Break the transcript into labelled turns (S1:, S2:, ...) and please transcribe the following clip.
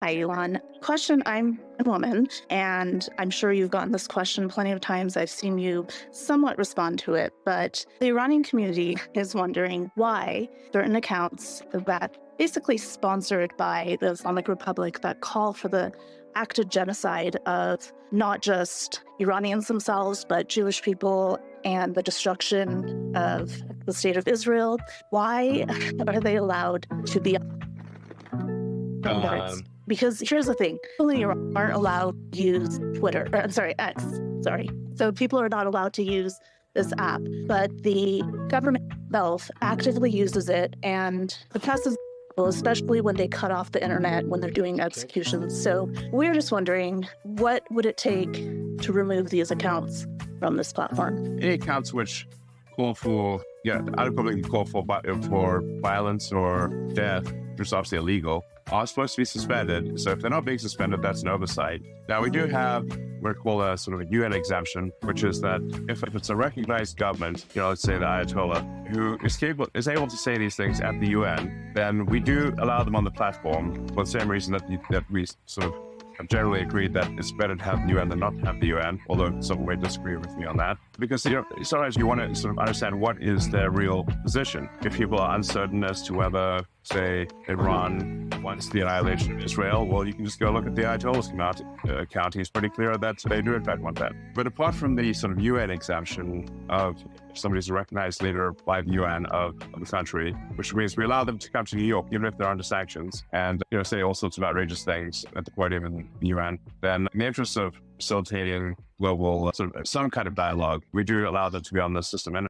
S1: Hi, Elon. Question. I'm a woman, and I'm sure you've gotten this question plenty of times. I've seen you somewhat respond to it, but the Iranian community is wondering why certain accounts that basically sponsored by the Islamic Republic that call for the active genocide of not just Iranians themselves, but Jewish people and the destruction of the state of Israel. Why are they allowed to be
S2: Um,
S1: because here's the thing, people in Iran aren't allowed to use Twitter, I'm sorry, X, sorry. So people are not allowed to use this app, but the government itself actively uses it and oppresses people, especially when they cut off the internet when they're doing executions. So we're just wondering, what would it take to remove these accounts from this platform?
S2: any accounts which call for, unequivocally call for violence or death, which is obviously illegal, are supposed to be suspended. So if they're not being suspended, that's an oversight. Now, we do have what we call a sort of a UN exemption, which is that if it's a recognized government, let's say the Ayatollah, who is able to say these things at the UN, then we do allow them on the platform for the same reason that we sort of have generally agreed that it's better to have the UN than not to have the UN, although some may disagree with me on that. Because sometimes you want to sort of understand what is their real position. If people are uncertain as to whether, say, Iran wants the annihilation of Israel, well, you can just go look at the Ayatollah's account. He's pretty clear that they do in fact want that. But apart from the sort of UN exemption of somebody's a recognized leader by the UN of the country, which means we allow them to come to New York, even if they're under sanctions, and say all sorts of outrageous things at the podium in the UN, then in the interest of facilitating global some kind of dialogue, we do allow them to be on the system. And